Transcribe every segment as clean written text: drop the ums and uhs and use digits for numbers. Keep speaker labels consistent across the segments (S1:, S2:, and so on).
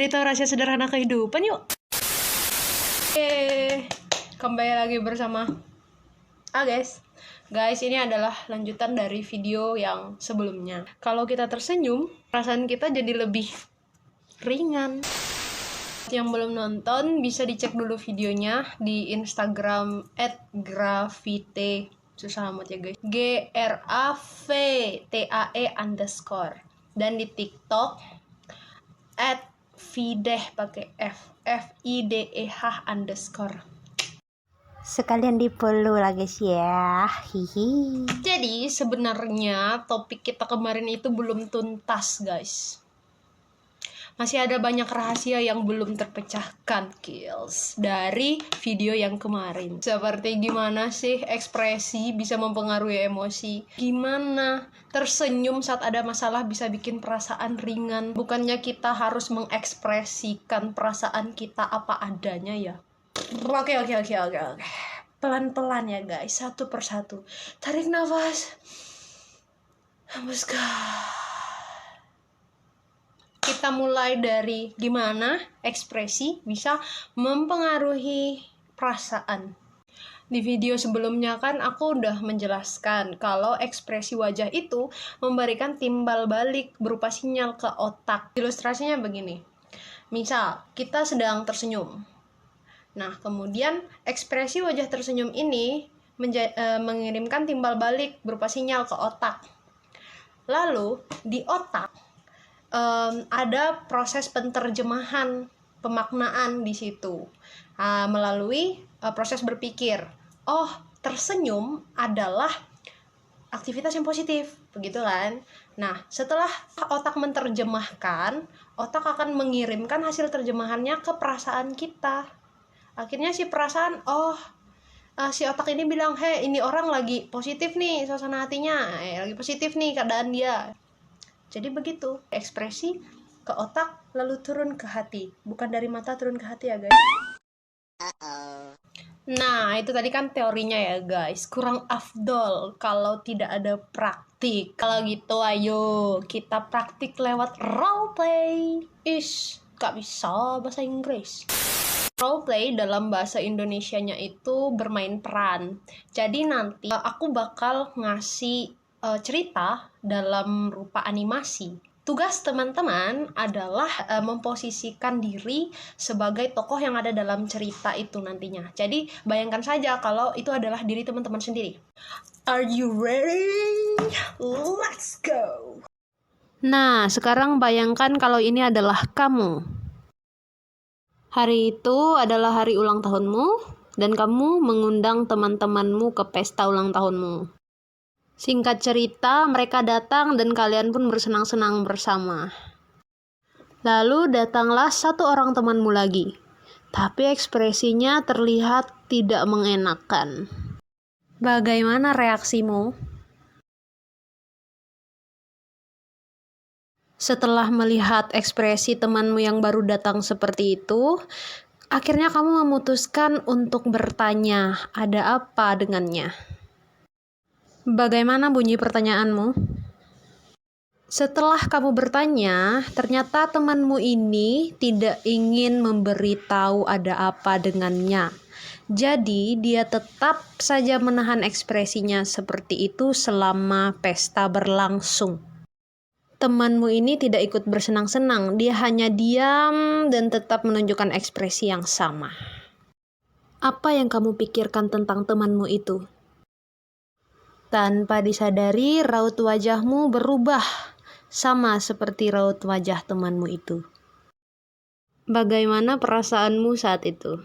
S1: Cari tahu rahasia sederhana kehidupan yuk. Kembali lagi bersama Ages. Guys, ini adalah lanjutan dari video yang sebelumnya. Kalau kita tersenyum, perasaan kita jadi lebih ringan. Yang belum nonton bisa dicek dulu videonya di Instagram @gravite. Susah amat ya guys. GRAVTAE_ dan di TikTok @fideh pakai FIDEH_.
S2: Sekalian di follow lah guys ya. Hihi.
S1: Jadi sebenarnya topik kita kemarin itu belum tuntas guys. Masih ada banyak rahasia yang belum terpecahkan kills dari video yang kemarin. Seperti gimana sih ekspresi bisa mempengaruhi emosi? Gimana tersenyum saat ada masalah bisa bikin perasaan ringan? Bukannya kita harus mengekspresikan perasaan kita apa adanya ya? Oke. Pelan-pelan ya guys, satu persatu. Tarik nafas. Hembuskan. Kita mulai dari gimana ekspresi bisa mempengaruhi perasaan. Di video sebelumnya kan aku udah menjelaskan kalau ekspresi wajah itu memberikan timbal balik berupa sinyal ke otak. Ilustrasinya begini. Misal, kita sedang tersenyum. Nah, kemudian ekspresi wajah tersenyum ini mengirimkan timbal balik berupa sinyal ke otak. Lalu, di otak ada proses penerjemahan, pemaknaan di situ melalui proses berpikir. Oh, tersenyum adalah aktivitas yang positif, begitu kan? Nah, setelah otak menerjemahkan, otak akan mengirimkan hasil terjemahannya ke perasaan kita. Akhirnya si perasaan, si otak ini bilang, hey, ini orang lagi positif nih suasana hatinya, lagi positif nih keadaan dia. Jadi begitu, ekspresi ke otak lalu turun ke hati. Bukan dari mata turun ke hati ya guys. Nah, itu tadi kan teorinya ya guys. Kurang afdol kalau tidak ada praktik. Kalau gitu ayo kita praktik lewat roleplay. Gak bisa bahasa Inggris. Roleplay dalam bahasa Indonesianya itu bermain peran. Jadi nanti aku bakal ngasih cerita dalam rupa animasi. Tugas teman-teman adalah memposisikan diri sebagai tokoh yang ada dalam cerita itu nantinya. Jadi bayangkan saja kalau itu adalah diri teman-teman sendiri. Are you ready? Let's go! Nah, sekarang bayangkan kalau ini adalah kamu. Hari itu adalah hari ulang tahunmu dan kamu mengundang teman-temanmu ke pesta ulang tahunmu. Singkat cerita, mereka datang dan kalian pun bersenang-senang bersama. Lalu datanglah satu orang temanmu lagi, tapi ekspresinya terlihat tidak mengenakan. Bagaimana reaksimu? Setelah melihat ekspresi temanmu yang baru datang seperti itu, akhirnya kamu memutuskan untuk bertanya, ada apa dengannya? Bagaimana bunyi pertanyaanmu? Setelah kamu bertanya, ternyata temanmu ini tidak ingin memberitahu ada apa dengannya. Jadi, dia tetap saja menahan ekspresinya seperti itu selama pesta berlangsung. Temanmu ini tidak ikut bersenang-senang, dia hanya diam dan tetap menunjukkan ekspresi yang sama. Apa yang kamu pikirkan tentang temanmu itu? Tanpa disadari, raut wajahmu berubah, sama seperti raut wajah temanmu itu. Bagaimana perasaanmu saat itu?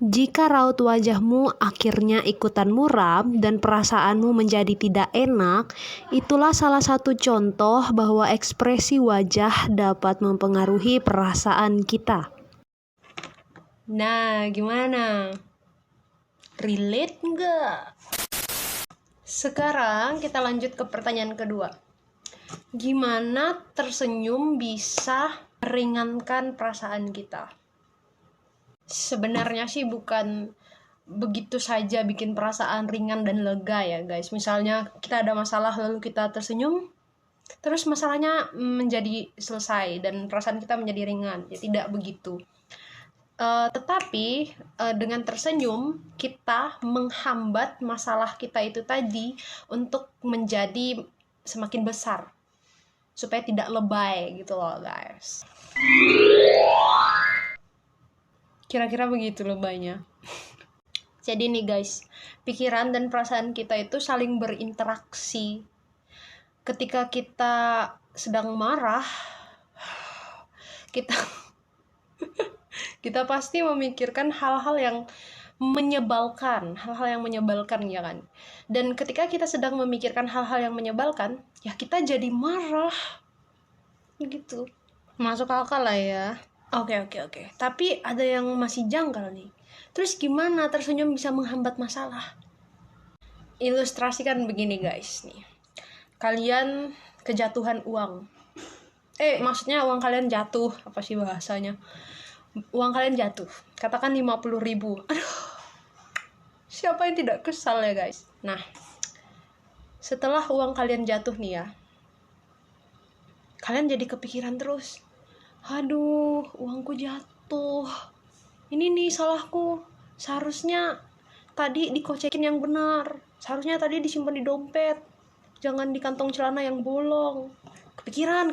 S1: Jika raut wajahmu akhirnya ikutan muram dan perasaanmu menjadi tidak enak, itulah salah satu contoh bahwa ekspresi wajah dapat mempengaruhi perasaan kita. Nah, gimana? Relate nggak? Sekarang kita lanjut ke pertanyaan kedua. Gimana tersenyum bisa meringankan perasaan kita? Sebenarnya sih bukan begitu saja bikin perasaan ringan dan lega ya guys. Misalnya kita ada masalah lalu kita tersenyum, terus masalahnya menjadi selesai dan perasaan kita menjadi ringan. Ya tidak begitu. Tetapi dengan tersenyum kita menghambat masalah kita itu tadi untuk menjadi semakin besar, supaya tidak lebay gitu loh guys. Kira-kira begitu lebaynya. Jadi nih guys, pikiran dan perasaan kita itu saling berinteraksi. Ketika kita sedang marah, kita pasti memikirkan hal-hal yang menyebalkan ya kan. Dan ketika kita sedang memikirkan hal-hal yang menyebalkan, ya kita jadi marah. Gitu. Masuk akal lah ya. Oke. Tapi ada yang masih janggal nih. Terus gimana tersenyum bisa menghambat masalah? Ilustrasikan begini guys nih. Kalian kejatuhan uang. Maksudnya uang kalian jatuh, apa sih bahasanya? Uang kalian jatuh. Katakan 50.000. Aduh. Siapa yang tidak kesal ya guys? Nah, setelah uang kalian jatuh nih ya, kalian jadi kepikiran terus. Aduh, uangku jatuh. Ini nih salahku. Seharusnya tadi dikocekin yang benar. Seharusnya tadi disimpan di dompet. Jangan di kantong celana yang bolong. Kepikiran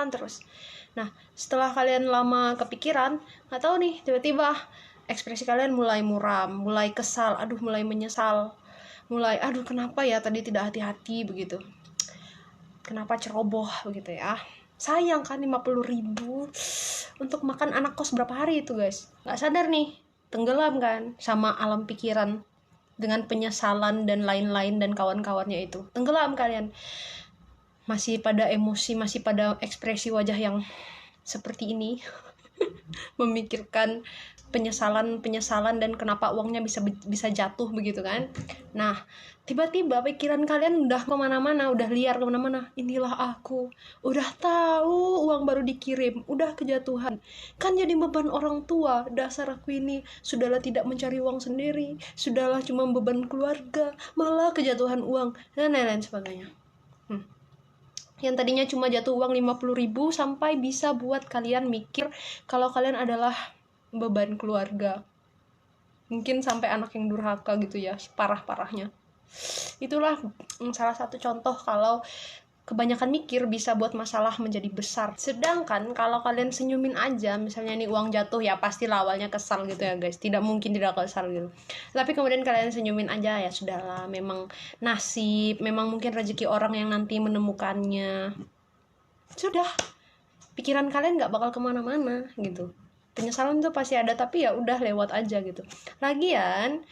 S1: terus. Nah, setelah kalian lama kepikiran, nggak tahu nih, tiba-tiba ekspresi kalian mulai muram, mulai kesal, mulai menyesal. Mulai, kenapa ya tadi tidak hati-hati begitu. Kenapa ceroboh begitu ya. Sayang kan 50.000 untuk makan anak kos berapa hari itu guys. Gak sadar nih, tenggelam kan sama alam pikiran dengan penyesalan dan lain-lain dan kawan-kawannya itu. Tenggelam kalian. Masih pada emosi, masih pada ekspresi wajah yang seperti ini. Memikirkan penyesalan dan kenapa uangnya bisa jatuh begitu kan. Nah, tiba-tiba pikiran kalian udah kemana-mana, udah liar kemana-mana. Inilah aku, udah tahu uang baru dikirim, udah kejatuhan, kan jadi beban orang tua. Dasar aku ini, sudahlah tidak mencari uang sendiri, sudahlah cuma beban keluarga, malah kejatuhan uang, dan lain-lain sebagainya. Yang tadinya cuma jatuh uang 50.000 sampai bisa buat kalian mikir kalau kalian adalah beban keluarga. Mungkin sampai anak yang durhaka gitu ya, parah-parahnya. Itulah salah satu contoh kalau kebanyakan mikir bisa buat masalah menjadi besar. Sedangkan kalau kalian senyumin aja, misalnya nih uang jatuh, ya pasti awalnya kesal gitu ya guys, tidak mungkin tidak kesal gitu. Tapi kemudian kalian senyumin aja, ya sudahlah, memang nasib, memang mungkin rezeki orang yang nanti menemukannya. Sudah, pikiran kalian gak bakal kemana-mana gitu. Penyesalan itu pasti ada, tapi ya udah lewat aja gitu. Lagian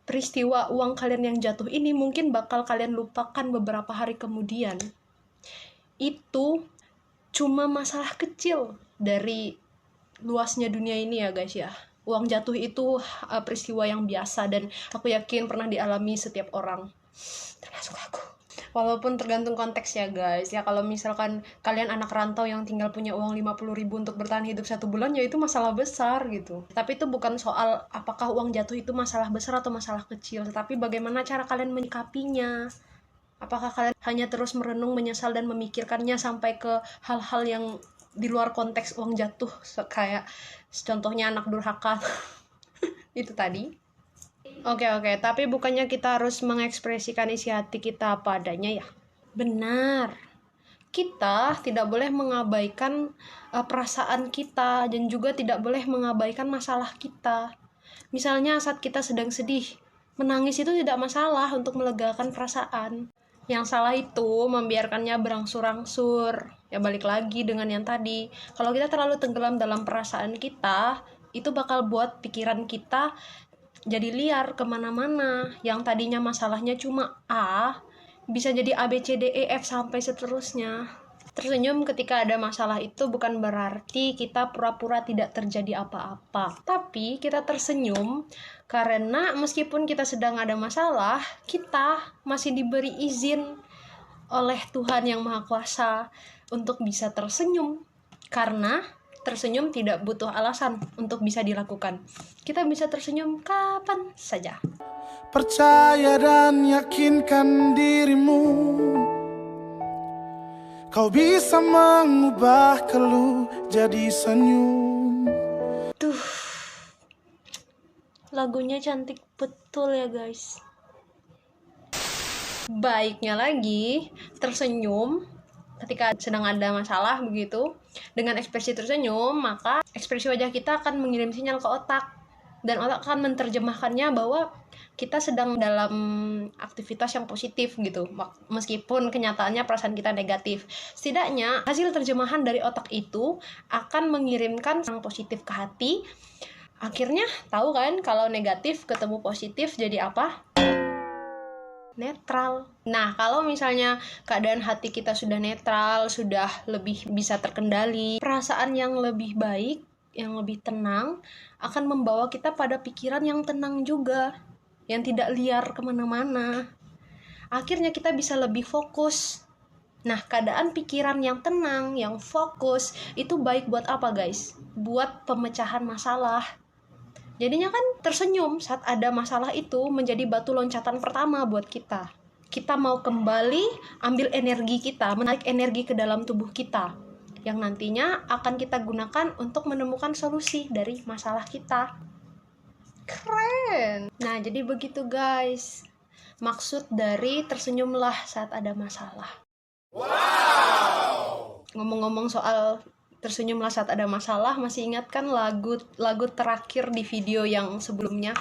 S1: peristiwa uang kalian yang jatuh ini mungkin bakal kalian lupakan beberapa hari kemudian. Itu cuma masalah kecil dari luasnya dunia ini ya guys ya. Uang jatuh itu peristiwa yang biasa dan aku yakin pernah dialami setiap orang, termasuk aku. Walaupun tergantung konteks ya guys ya. Kalau misalkan kalian anak rantau yang tinggal punya uang 50.000 untuk bertahan hidup 1 bulan, ya itu masalah besar gitu. Tapi itu bukan soal apakah uang jatuh itu masalah besar atau masalah kecil, tetapi bagaimana cara kalian menyikapinya. Apakah kalian hanya terus merenung, menyesal, dan memikirkannya sampai ke hal-hal yang di luar konteks uang jatuh, kayak contohnya anak durhaka itu tadi. Oke, tapi bukannya kita harus mengekspresikan isi hati kita apa adanya ya? Benar. Kita tidak boleh mengabaikan perasaan kita dan juga tidak boleh mengabaikan masalah kita. Misalnya saat kita sedang sedih, menangis itu tidak masalah untuk melegakan perasaan. Yang salah itu membiarkannya berangsur-angsur. Ya balik lagi dengan yang tadi. Kalau kita terlalu tenggelam dalam perasaan kita, itu bakal buat pikiran kita jadi liar kemana-mana. Yang tadinya masalahnya cuma A, bisa jadi A, B, C, D, E, F sampai seterusnya. Tersenyum ketika ada masalah itu bukan berarti kita pura-pura tidak terjadi apa-apa. Tapi kita tersenyum karena meskipun kita sedang ada masalah, kita masih diberi izin oleh Tuhan Yang Maha Kuasa untuk bisa tersenyum. Karena tersenyum tidak butuh alasan untuk bisa dilakukan. Kita bisa tersenyum kapan saja.
S3: Percaya dan yakinkan dirimu, Kau bisa mengubah keluh jadi senyum.
S1: Tuh, lagunya cantik betul ya guys. Baiknya lagi, tersenyum ketika sedang ada masalah begitu. Dengan ekspresi tersenyum, maka ekspresi wajah kita akan mengirim sinyal ke otak. Dan otak akan menerjemahkannya bahwa kita sedang dalam aktivitas yang positif gitu. Meskipun kenyataannya perasaan kita negatif. Setidaknya, hasil terjemahan dari otak itu akan mengirimkan yang positif ke hati. Akhirnya, tahu kan kalau negatif ketemu positif jadi apa? Netral. Nah, kalau misalnya keadaan hati kita sudah netral, sudah lebih bisa terkendali, perasaan yang lebih baik, yang lebih tenang, akan membawa kita pada pikiran yang tenang juga, yang tidak liar kemana-mana. Akhirnya kita bisa lebih fokus. Nah, keadaan pikiran yang tenang, yang fokus, itu baik buat apa guys? Buat pemecahan masalah. Jadinya kan tersenyum saat ada masalah itu menjadi batu loncatan pertama buat kita. Kita mau kembali ambil energi kita, menarik energi ke dalam tubuh kita, yang nantinya akan kita gunakan untuk menemukan solusi dari masalah kita. Keren! Nah, jadi begitu guys. Maksud dari tersenyumlah saat ada masalah. Wow! Ngomong-ngomong soal tersenyumlah saat ada masalah, masih ingat kan lagu terakhir di video yang sebelumnya?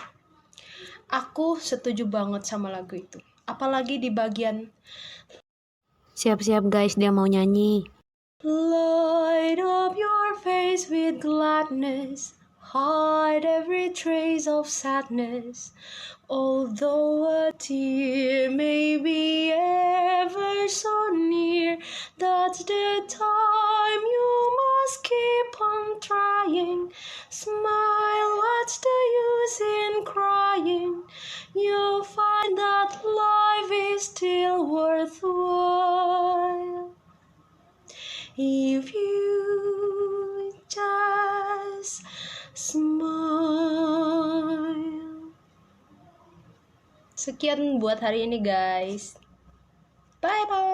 S1: Aku setuju banget sama lagu itu. Apalagi di bagian
S2: Siap-siap guys, dia mau nyanyi.
S1: light up your face with gladness, hide every trace of sadness. Although a tear may be ever so near, that's the time you must keep on trying. Smile, what's the use in crying? You'll find that life is still worthwhile if you just smile. Sekian buat hari ini guys. Bye bye.